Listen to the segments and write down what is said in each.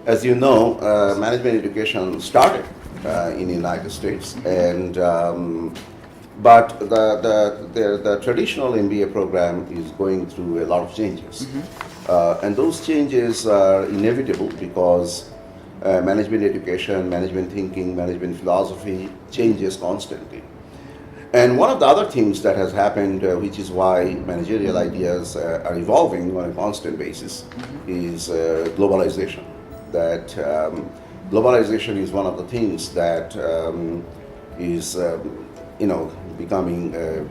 As you know, management education started in the United States, and but the traditional MBA program is going through a lot of changes, and those changes are inevitable because management education, management thinking, management philosophy changes constantly. And one of the other things that has happened, which is why managerial ideas are evolving on a constant basis, is globalization. That globalization is one of the things that is, becoming a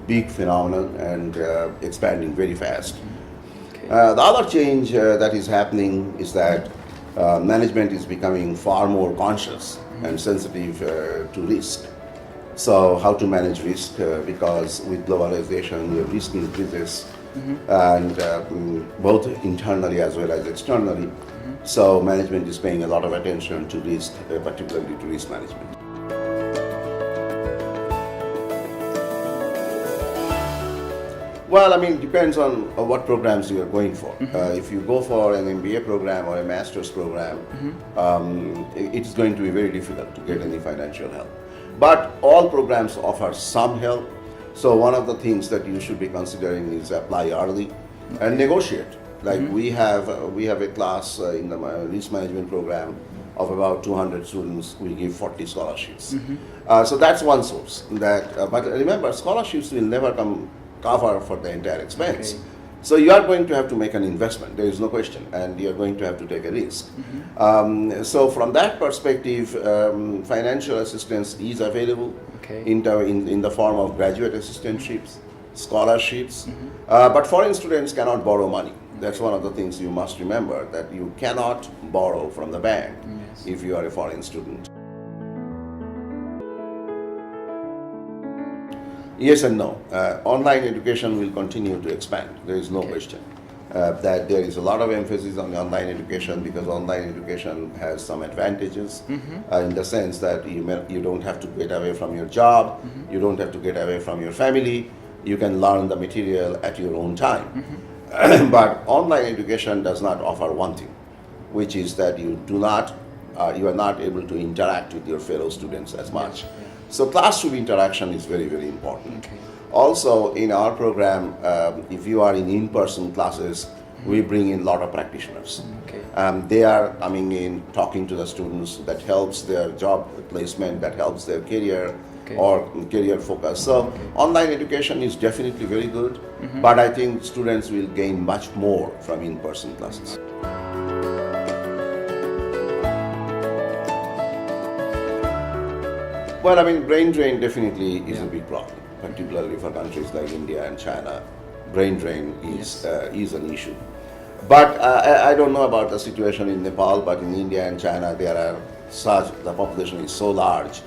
big phenomenon and expanding very fast. Okay. The other change that is happening is that management is becoming far more conscious and sensitive to risk. So how to manage risk, because with globalization, the risk increases, and both internally as well as externally. So management is paying a lot of attention to risk, particularly to risk management. Well, it depends on what programs you are going for. If you go for an MBA program or a master's program, it is going to be very difficult to get any financial help. But all programs offer some help. So one of the things that you should be considering is apply early and negotiate. Like we have a class in the risk management program of about 200 students. We give 40 scholarships. So that's one source. But remember, scholarships will never cover for the entire expense. Okay. So you are going to have to make an investment, there is no question, and you are going to have to take a risk. So from that perspective, financial assistance is available in the form of graduate assistantships, scholarships, but foreign students cannot borrow money. That's one of the things you must remember, that you cannot borrow from the bank if you are a foreign student. Yes and no. Online education will continue to expand. There is no question that there is a lot of emphasis on online education, because online education has some advantages in the sense that you don't have to get away from your job, you don't have to get away from your family, you can learn the material at your own time. But online education does not offer one thing, which is that you are not able to interact with your fellow students as much. So classroom interaction is very, very important. Also, in our program, if you are in person classes, we bring in a lot of practitioners. They are coming in, talking to the students. That helps their job placement, that helps their career or career focus. So online education is definitely very good, but I think students will gain much more from in-person classes. Well, brain drain definitely is a big problem, particularly for countries like India and China. Brain drain is an issue. But I don't know about the situation in Nepal, but in India and China, the population is so large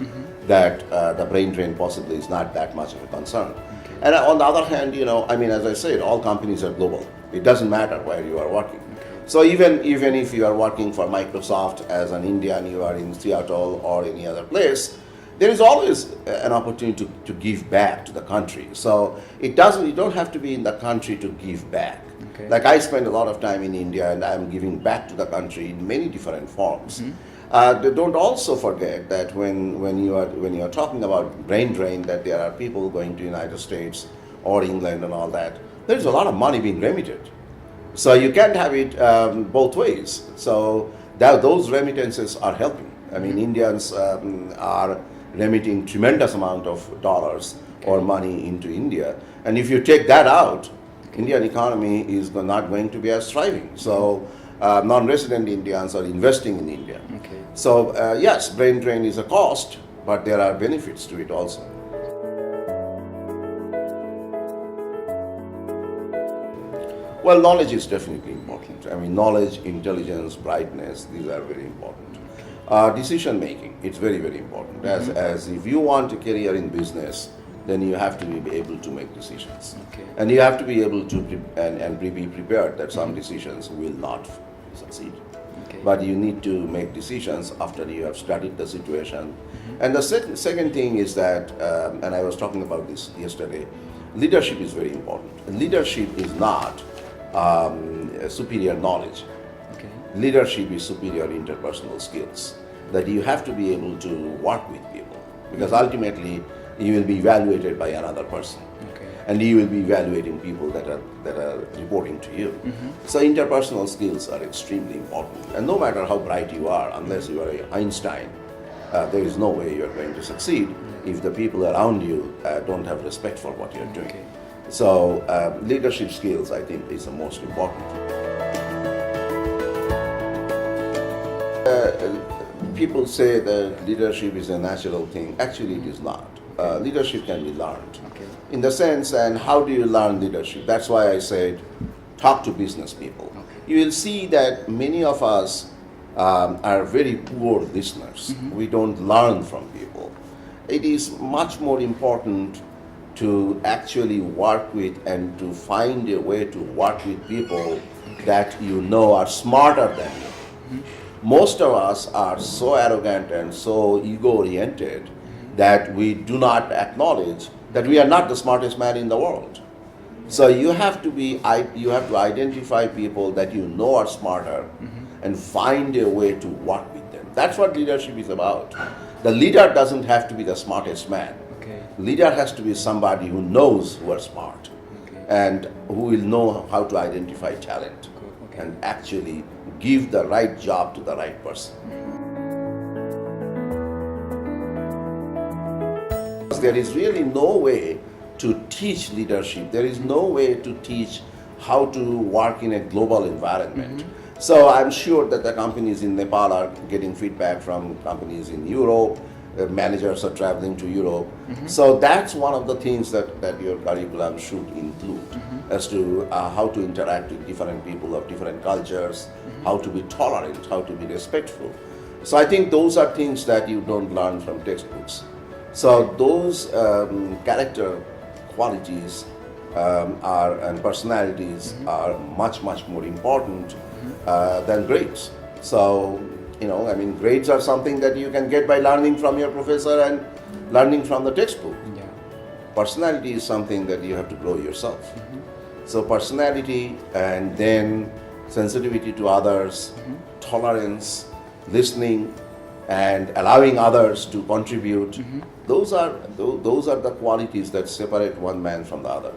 that the brain drain possibly is not that much of a concern. And on the other hand, as I said, all companies are global. It doesn't matter where you are working. So even if you are working for Microsoft as an Indian, you are in Seattle or any other place, there is always an opportunity to give back to the country. So you don't have to be in the country to give back. Like I spend a lot of time in India and I'm giving back to the country in many different forms. Don't also forget that when you are talking about brain drain, that there are people going to United States or England and all that. There is a lot of money being remitted. So you can't have it both ways. So those remittances are helping. Indians are remitting tremendous amount of dollars or money into India, and if you take that out, Indian economy is not going to be as thriving. So non-resident Indians are investing in India. So yes, brain drain is a cost, but there are benefits to it also. Well, knowledge is definitely important. Knowledge, intelligence, brightness, these are very important. Decision making, it's very, very important. As if you want a career in business, then you have to be able to make decisions. And you have to be able to be prepared that some decisions will not succeed. But you need to make decisions after you have studied the situation. And the second thing is that, and I was talking about this yesterday, leadership is very important. Leadership is not superior knowledge. leadership is superior interpersonal skills. That you have to be able to work with people, because ultimately you will be evaluated by another person, and you will be evaluating people that are reporting to you. So interpersonal skills are extremely important, and no matter how bright you are, unless you are Einstein, there is no way you are going to succeed if the people around you don't have respect for what you are doing. So leadership skills, I think, is the most important. People say that leadership is a natural thing. Actually, it is not. Leadership can be learned. In the sense, and how do you learn leadership? That's why I said, talk to business people. You will see that many of us are very poor listeners. We don't learn from people. It is much more important to actually work with and to find a way to work with people that you know are smarter than you. Most of us are so arrogant and so ego-oriented that we do not acknowledge that we are not the smartest man in the world. So you have to identify people that you know are smarter and find a way to work with them. That's what leadership is about. The leader doesn't have to be the smartest man. Leader has to be somebody who knows who are smart and who will know how to identify talent and actually give the right job to the right person. There is really no way to teach leadership. There is no way to teach how to work in a global environment. So I'm sure that the companies in Nepal are getting feedback from companies in Europe. Managers are traveling to Europe. So that's one of the things that your curriculum should include as to how to interact with different people of different cultures, how to be tolerant, how to be respectful. So I think those are things that you don't learn from textbooks. So those character qualities and personalities are much more important than grades. So grades are something that you can get by learning from your professor and learning from the textbook. Personality is something that you have to grow yourself. So personality, and then sensitivity to others, tolerance, listening, and allowing others to contribute. Those are the qualities that separate one man from the other.